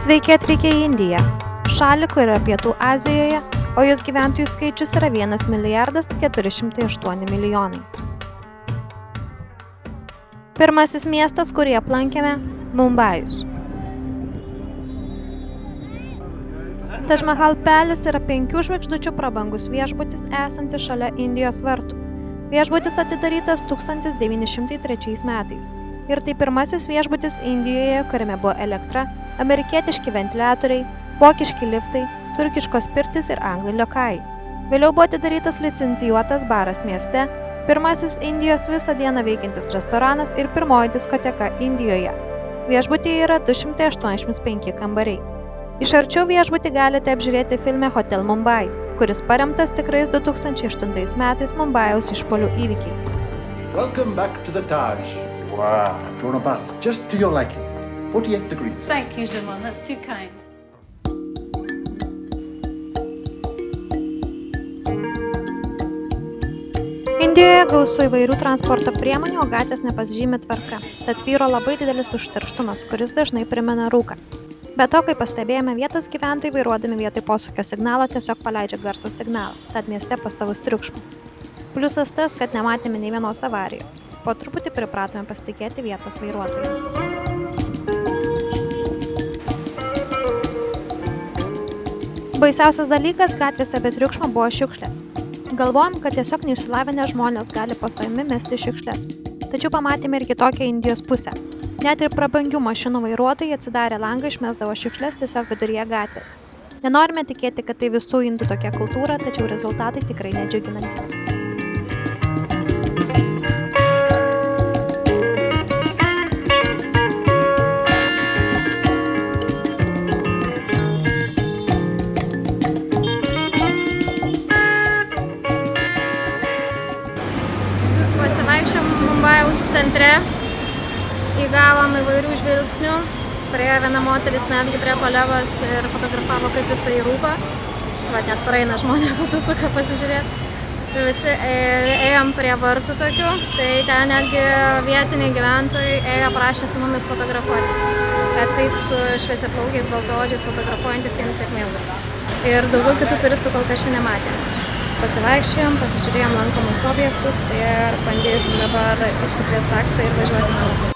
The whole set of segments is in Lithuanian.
Sveiki atvykę į Indiją, šalį, kur yra Pietų Azijoje, o jos gyventojų skaičius yra 1,408 milijonai. Pirmasis miestas, kurį aplankėme – Mumbajus. Taj Mahal Palace yra 5 žvaigždučių prabangus viešbutis esantis šalia Indijos vartų. Viešbutis atidarytas 1903 metais. Ir tai pirmasis viešbutis Indijoje, kuriame buvo elektra, amerikietiški ventiliatoriai, vokiški liftai, turkiškos pirtys ir anglai liokajai. Vėliau buvo atidarytas licencijuotas baras mieste, pirmasis Indijos visą dieną veikiantis restoranas ir pirmoji diskoteka Indijoje. Viešbutyje yra 285 kambariai. Iš arčiau viešbutį galite apžiūrėti filme Hotel Mumbai, kuris paremtas tikrais 2008 metais Mumbajaus išpuolių įvykiais. Welcome back to the Taj. Wow. I've drawn a bath just to your liking. 48 degrees. Thank you, Jamal. That's too kind. Indijoje gausu įvairių transporto priemonių, o gatvės nepasižymi tvarka. Tad tvyro labai didelis užterštumas, kuris dažnai primena rūką. Be to, kai pastebėjome, vietos gyventojai vairuodami vietoj posūkio signalo tiesiog paleidžia garso signalą, tad mieste pastovus triukšmas. Pliusas tas, kad nematėme nei vienos avarijos. Po truputį pripratome pasitikėti vietos vairuotojais. Baisiausias dalykas gatvėse be triukšmo buvo šiukšlės. Galvojom, kad tiesiog neišsilavinę žmonės gali po savimi mesti šiukšlės. Tačiau pamatėme ir kitokią Indijos pusę. Net ir prabangių mašinų vairuotojai atsidarę langą išmesdavo šiukšlės tiesiog viduryje gatvės. Nenorime tikėti, kad tai visų indų tokia kultūra, tačiau rezultatai tikrai nedžiuginantys. Pasivaikščiom Mumbajaus centre. Įgavom įvairių žvilgsnių, priėjo viena moteris netgi prie kolegos ir fotografavo, kaip jisai rūko. Vat net praeina žmonės atsisuka pasižiūrėti. Visi ėjom prie vartų tokių, tai ten netgi vietiniai gyventojai ėjo prašė su mumis fotografuotis. Atseit su šviesiaplaukiais baltaodžiais fotografuojantis jiems sėkmingas. Ir daugiau kitų turistų kol kas čia nematėme. Pasivaikščiojom, pasižiūrėjom lankomus objektus ir bandysim dabar išsikviesti taksą ir važiuoti namo.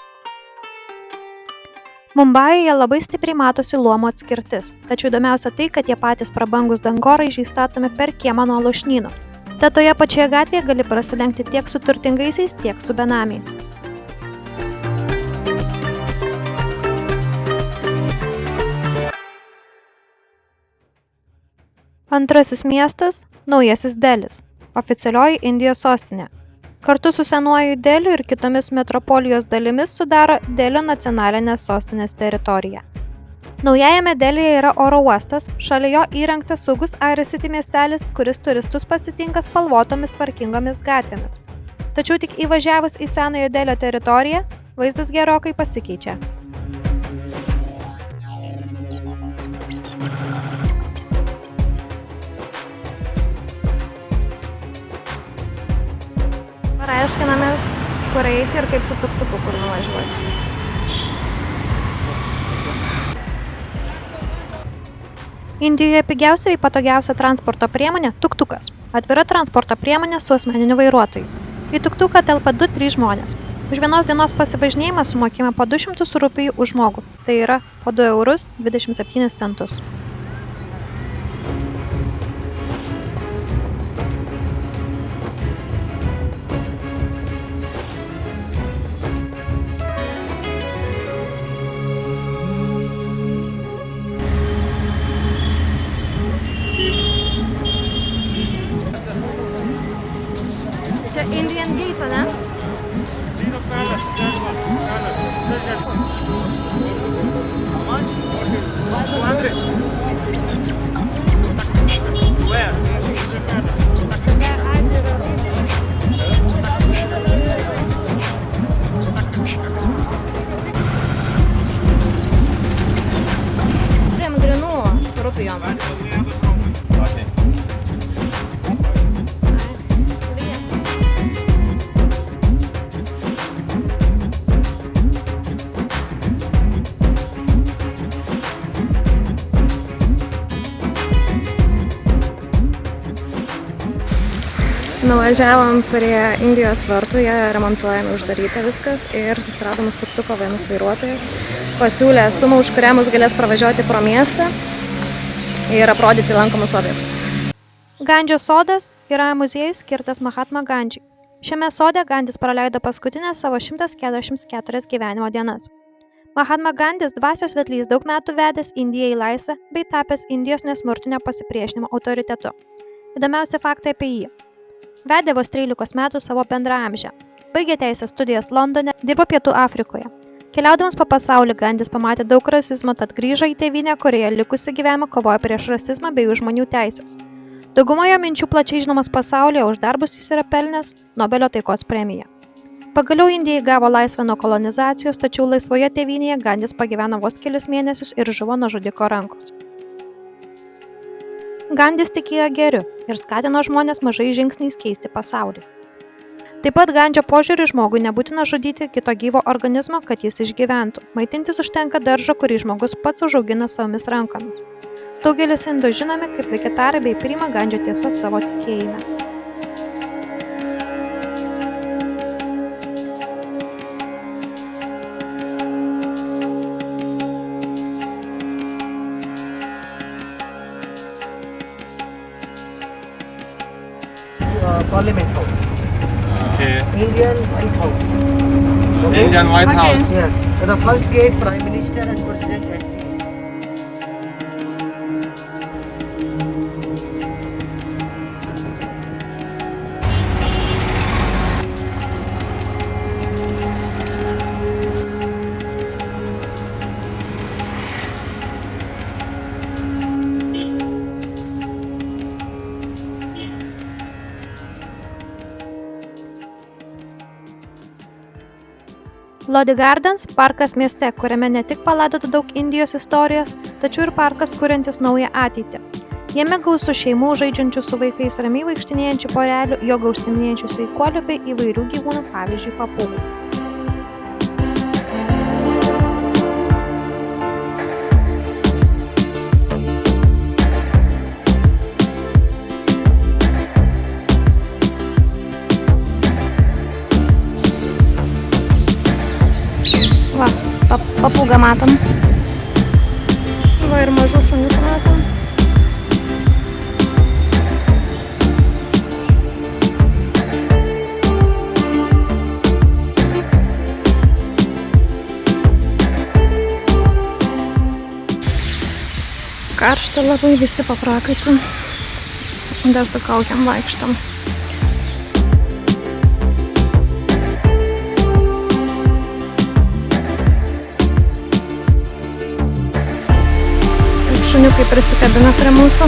Mumbajuje labai stipriai matosi luomų atskirtis, tačiau įdomiausia tai, kad tie patys prabangus dangoraižiai statomi per kiemą nuo lūšnyno. Tad toje pačioje gatvėje gali prasilenkti tiek su turtingaisiais, tiek su benamiais. Antrasis miestas – Naujasis Delis, oficialioji Indijos sostinė. Kartu su senuoju Deliu ir kitomis metropolijos dalimis sudaro Delio nacionalinės sostinės teritorija. Naujajame Delyje yra oro uostas, šalia jo įrengtas saugus Aerocity miestelis, kuris turistus pasitinka spalvotomis tvarkingomis gatvėmis. Tačiau tik įvažiavus į senojo Delio teritoriją, vaizdas gerokai pasikeičia. Aiškinamės, kur eiti ir kaip su tuktuku kur nuvažiuoti. Indijoje pigiausia bei patogiausia transporto priemonė – tuktukas. Atvira transporto priemonė su asmeniniu vairuotoju. Į tuktuką telpa 2-3 žmonės. Už vienos dienos pasivažinėjimą sumokime po 200 rupijų už žmogų. Tai yra po 2,27 €. Indian Gates, ne? Turim grinų rupijom. Nuvažiavom prie Indijos vartų, jie remontuojami, uždaryta viskas ir susiradom stuktuko vienas vairuotojas. Pasiūlė sumą, už kurią mus galės pravažiuoti pro miestą ir aprodyti lankomus objektus. Gandžio sodas yra muziejus skirtas Mahatma Gandžiui. Šiame sode Gandis praleido paskutinės savo 144 gyvenimo dienas. Mahatma Gandis dvasios vedlys daug metų vedęs Indiją į laisvę bei tapęs Indijos nesmurtinio pasipriešinimo autoritetu. Įdomiausi faktai apie jį. Vedė vos 13 metų savo bendraamžę. Baigė teisės studijas Londone, dirbo Pietų Afrikoje. Keliaudamas po pasaulį Gandis pamatė daug rasizmo, tad grįžo į tėvynę, kurioje likusi gyvenimą kovojo prieš rasizmą bei už žmonių teisės. Daugumoje minčių plačiai žinomas pasaulyje, už darbus jis yra pelnęs Nobelio taikos premiją. Pagaliau Indija gavo laisvę nuo kolonizacijos, tačiau laisvoje tėvynėje Gandis pagyveno vos kelis mėnesius ir žuvo nuo žudiko rankos. Gandis tikėjo gėriu ir skatino žmonės mažais žingsniais keisti pasaulį. Taip pat Gandžio požiūrį žmogui nebūtina žudyti kito gyvo organizmo, kad jis išgyventų. Maitintis užtenka daržo, kurį žmogus pats užaugina savomis rankomis. Daugelis indų žinomi kaip vegetarai bei priima Gandžio tiesas savo tikėjime. Parliament House. Okay. Indian White House. Indian White House. Yes. The first gate, Prime Minister and President entry. Lodi Gardens – parkas mieste, kuriame ne tik palaidota daug Indijos istorijos, tačiau ir parkas kuriantis naują ateitį. Jame gausu šeimų žaidžiančių su vaikais, ramiai vaikštinėjančių porelių, joga užsiiminėjančių sveikuolių bei įvairių gyvūnų, pavyzdžiui, papūgų. Va, papūgą matom. Va ir mažų šuniukų matom. Karšta labai, visi paprakaiti. Dar su kaukiam vaikštam. Šuniukai prisikabina prie mūsų.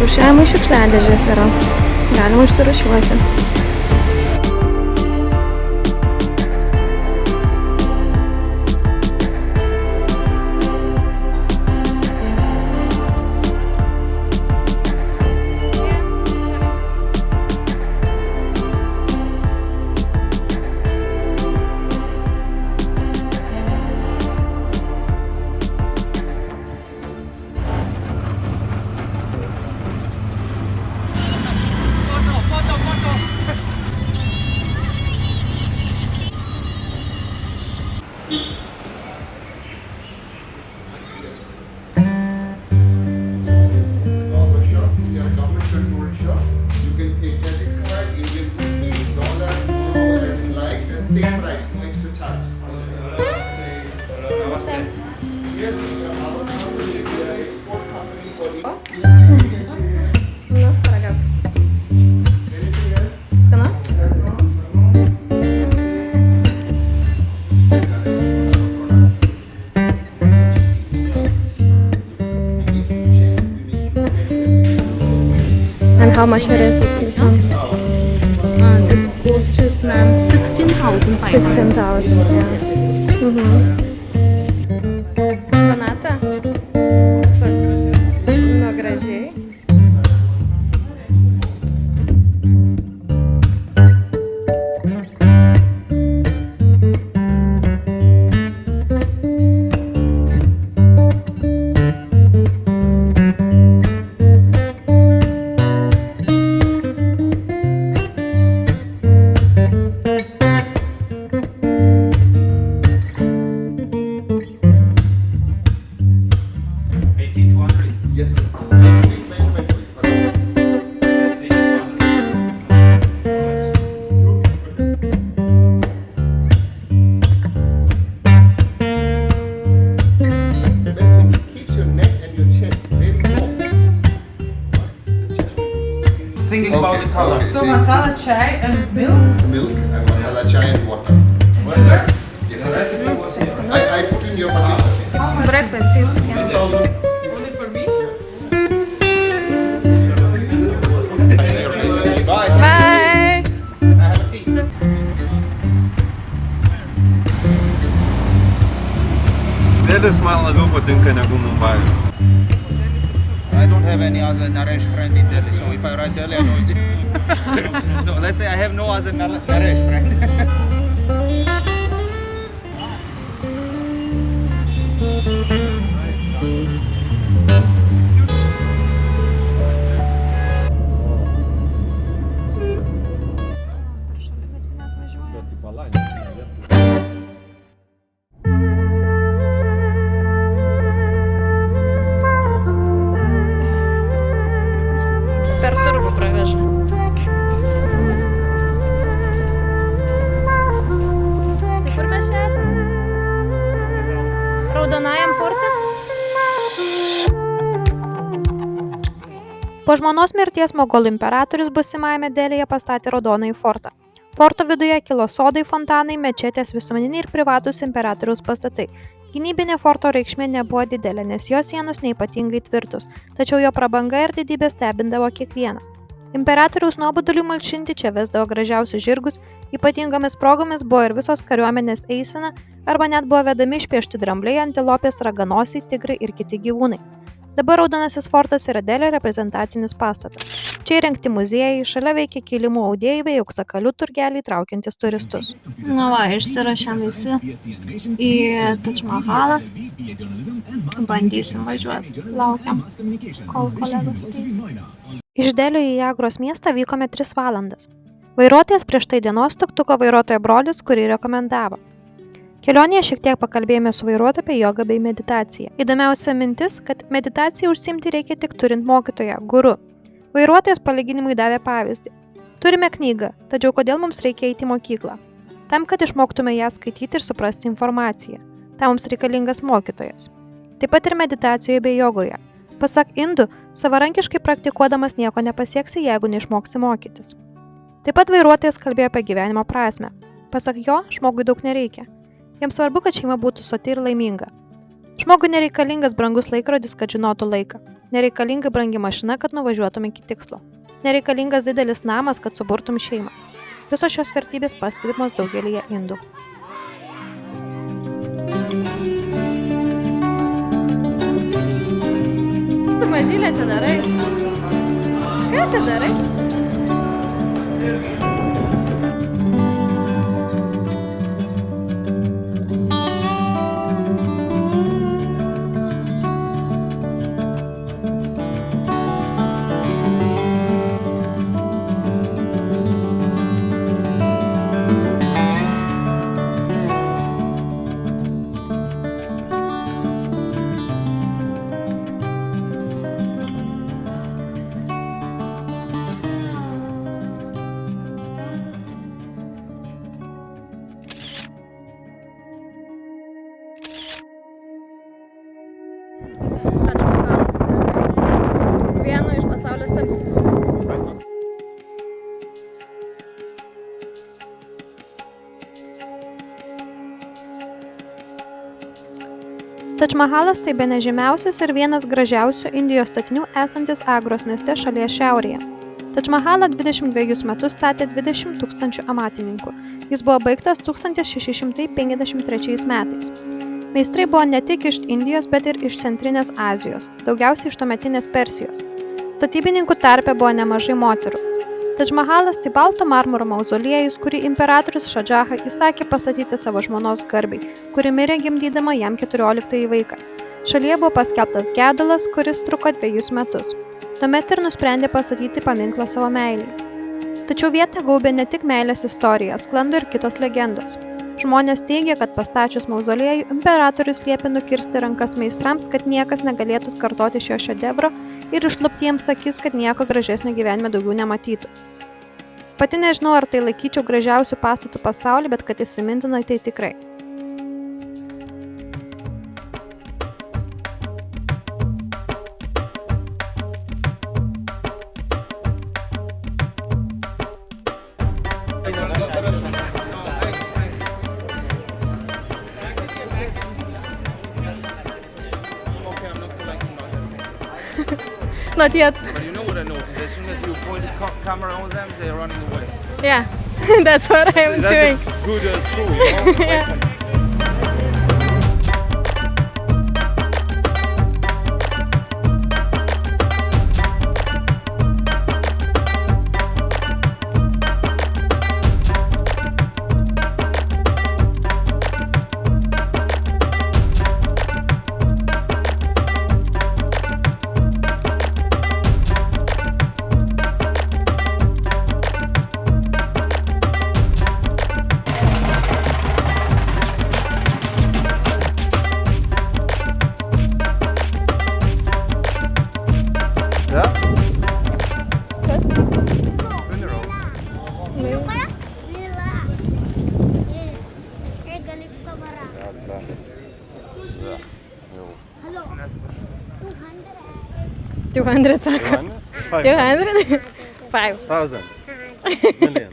Rūšiavimui šiukšliadėžės yra. Galima išsirūšiuoti. And how much it is, this one? It costs, ma'am, 16,500. 16,000, yeah. Donata? Nu, gražiai. Yes, sir. I'll take measurement for you. The best thing, it keeps your neck and your chest very warm. The chest. Thinking about the color. Okay. So masala chai and milk. Milk and masala chai and water. Sugar? Yes. The recipe was here. I put in your package, sir. Breakfast is 2000. Only for me. Bye. Bye! Have a tea. Dėlis man labiau patinka negu Mumbajus. I don't have any other Naresh friend in Delhi, so if I write Delhi, I know it's... No, let's say I have no other Naresh friend. Per turgų praveža. Tai kur mes čia esame? Raudonajam forte? Po žmonos mirties Mogolų imperatorius būsimajame Delyje pastatė Raudonąjį fortą. Forto viduje kilo sodai, fontanai, mečetės, visuomeniniai ir privatūs imperatoriaus pastatai. Gynybinė forto reikšmė nebuvo didelė, nes jo sienos neypatingai tvirtus, tačiau jo prabanga ir didybė stebindavo kiekvieną. Imperatoriaus nuoboduliui malšinti čia vesdavo gražiausius žirgus, ypatingomis progomis buvo ir visos kariuomenės eisena, arba net buvo vedami išpiešti drambliai, antilopės, raganosiai, tigrai ir kiti gyvūnai. Dabar Raudonasis fortas yra Delio reprezentacinis pastatas. Čia įrengti muziejai, šalia veikia kilimų audėjai bei auksakalių turgeliai traukiantis turistus. Nu va, išsirašėm visi į Taj Mahalą. Bandysim važiuoti. Laukiam, kol kolegos ateis. Iš Delio į Agros miestą vykome 3 valandas. Vairuotojas prieš tai dienos tuktuko vairuotojo brolis, kurį rekomendavo. Kelionėje šiek tiek pakalbėjome su vairuotoju apie jogą bei meditaciją. Įdomiausia mintis, kad meditaciją užsiimti reikia tik turint mokytoją, guru. Vairuotojas palyginimui davė pavyzdį. Turime knygą, tačiau kodėl mums reikia eiti į mokyklą? Tam, kad išmoktume ją skaityti ir suprasti informaciją. Tam mums reikalingas mokytojas. Taip pat ir meditacijoje bei jogoje. Pasak indų, savarankiškai praktikuodamas nieko nepasieksi, jeigu neišmoksi mokytis. Taip pat vairuotojas kalbėjo apie gyvenimo prasmę. Pasak jo, žmogui daug nereikia. Jiems svarbu, kad šeima būtų soti ir laiminga. Žmogui nereikalingas brangus laikrodis, kad žinotų laiką. Nereikalinga brangi mašina, kad nuvažiuotum iki tikslo. Nereikalingas didelis namas, kad suburtum šeimą. Visos šios vertybės pastebimos daugelyje indų. Tu mažylė čia darai? Ką čia darai? Su Taj Mahalu. Vienu iš pasaulio stebuklų. Taj Mahalas tai bene žymiausias ir vienas gražiausių Indijos statinių esantis Agros mieste šalies šiaurėje. Taj Mahalą 22 metus statė 20 000 amatininkų. Jis buvo baigtas 1653 metais. Meistrai buvo ne tik iš Indijos, bet ir iš Centrinės Azijos, daugiausiai iš tuometinės Persijos. Statybininkų tarpe buvo nemažai moterų. Taj Mahalas tai balto marmuro mauzoliejus, kurį imperatorius Šadžaha įsakė pastatyti savo žmonos garbei, kuri mirė gimdydama jam 14 vaiką. Šalyje buvo paskelbtas gedulas, kuris truko 2 metus. Tuomet ir nusprendė pastatyti paminklą savo meiliai. Tačiau vietą gaubė ne tik meilės istorija, sklando ir kitos legendos. Žmonės teigia, kad pastačius mauzoliejų imperatorius liepė nukirsti rankas meistrams, kad niekas negalėtų atkartoti šio šedevro ir išlupti jiems akis, kad nieko gražesnio gyvenime daugiau nematytų. Pati nežinau, ar tai laikyčiau gražiausių pastatų pasaulyje, bet kad įsimintinai tai tikrai. Not yet. But you know what I know? As soon as you point the camera on them, they're running away. Yeah, that's what I'm doing. That's a good tool, you know? Yeah. Hello. 200 sako. 200? 1,000. Million.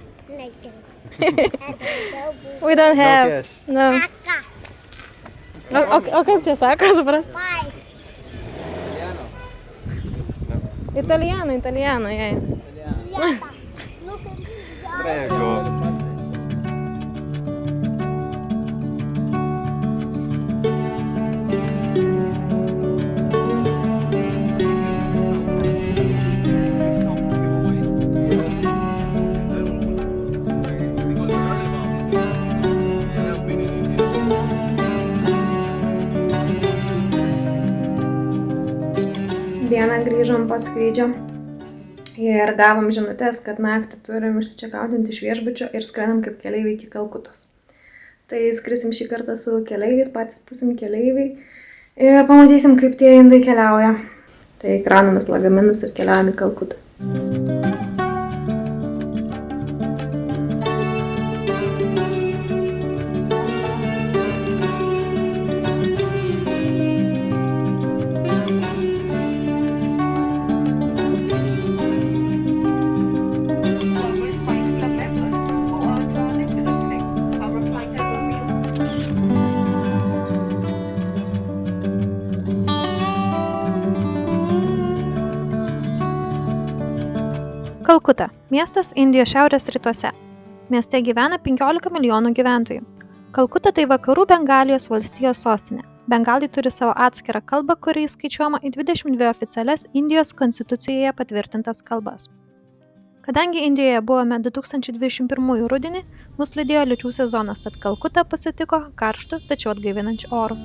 We don't have. cash. No. O kaip čia sako, supras? Italiano, jei. Prego. Dieną grįžom po skrydžio ir gavom žinutės, kad naktį turim išsičekaudinti iš viešbučio ir skrendam kaip keleiviai iki Kalkutos. Tai skrisim šį kartą su keleiviais, patys būsim keleiviai ir pamatysim, kaip tie indai keliauja. Tai kraunamės lagaminus ir keliaujam į Kalkutą. Kalkuta – miestas Indijos šiaurės rytuose. Mieste gyvena 15 milijonų gyventojų. Kalkuta tai vakarų Bengalijos valstijos sostinė. Bengalai turi savo atskirą kalbą, kuri įskaičiuojama į 22 oficialias Indijos konstitucijoje patvirtintas kalbas. Kadangi Indijoje buvome 2021 rudenį, mus lydėjo liūčių sezonas, tad Kalkuta pasitiko karštu, tačiau atgaivinančiu oru.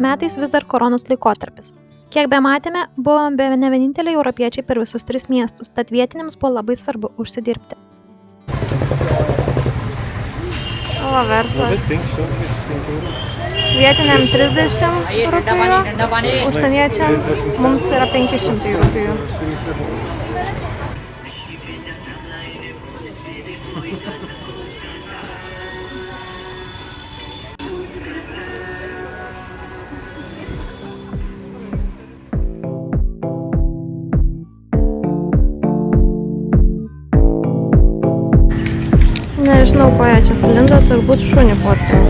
metais vis dar koronos laikotarpis. Kiek bematėme, buvome bene vieninteliai europiečiai per visus 3 miestus, tad vietiniams buvo labai svarbu užsidirbti. O, verslas. Vietiniam 30 rupijų, užsieniečiam mums yra 500 rupijų. Nežinau, ko jie čia sulindo, turbūt šunį fotkino.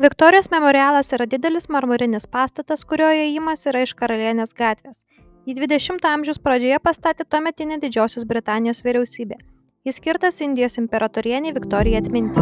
Viktorijos memorialas yra didelis marmurinis pastatas, kurio įėjimas yra iš Karalienės gatvės. Jį 20 amžiaus pradžioje pastatė tuometinė Didžiosios Britanijos vyriausybė. Jis skirtas Indijos imperatorienei Viktorijai atminti.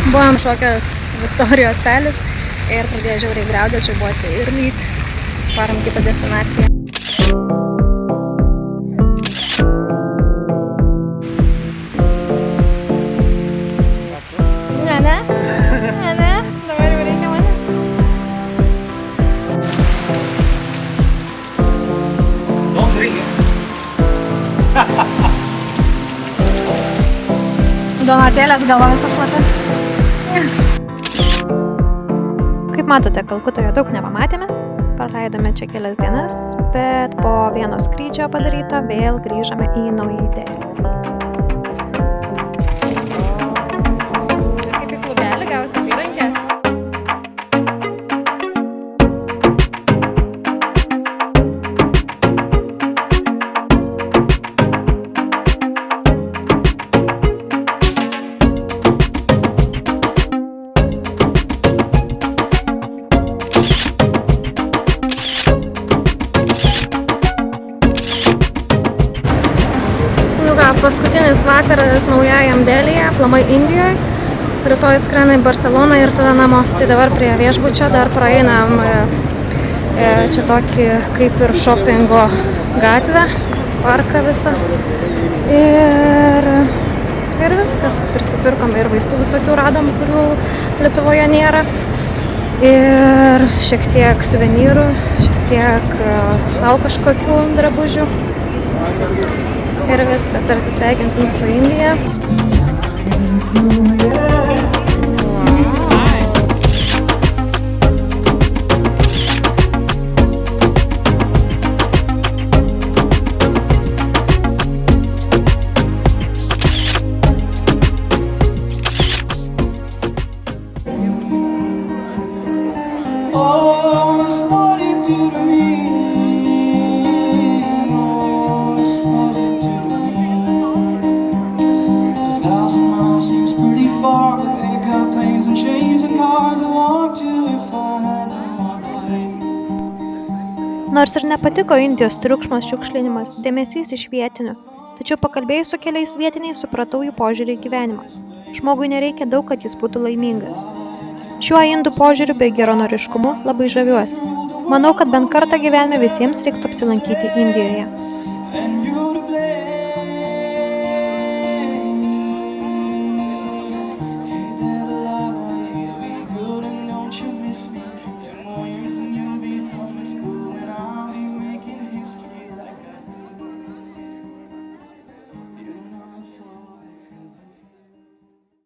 Buvom šokios Viktorijos pelis ir pradėjo žiauriai griaudėti, čia buvo tai ir lyt. Varom kitą destinaciją. Ne, dabar jau reikia manęs. Don't drink it. Donatėlės galva visą šlapę. Kaip matote, Kalkutoje daug nepamatėme, praleidome čia kelias dienas, bet po vieno skrydžio padaryto vėl grįžome į Naująjį Delį. Čia kaip į klubelį gausi įrankę. Paskutinis vakaras Naujajam Delyje, aplamai Indijoje. Rytoj skrendam į Barceloną ir tada namo. Tai dabar prie viešbučio dar praeinam čia tokį kaip ir šopingo gatvę, parką visą. Ir viskas. Prisipirkom ir vaistų visokių radom, kurių Lietuvoje nėra. Ir šiek tiek suvenyrų, šiek tiek sau kažkokių drabužių. Ir viskas, ar atsisveikinsim su Indija. Nors ir nepatiko Indijos triukšmas, šiukšlinimas, dėmesys iš vietinių, tačiau pakalbėjus su keliais vietiniais supratau jų požiūrį į gyvenimą. Žmogui nereikia daug, kad jis būtų laimingas. Šiuo indų požiūriu bei geranoriškumu labai žaviuosi. Manau, kad bent kartą gyvenime visiems reiktų apsilankyti Indijoje.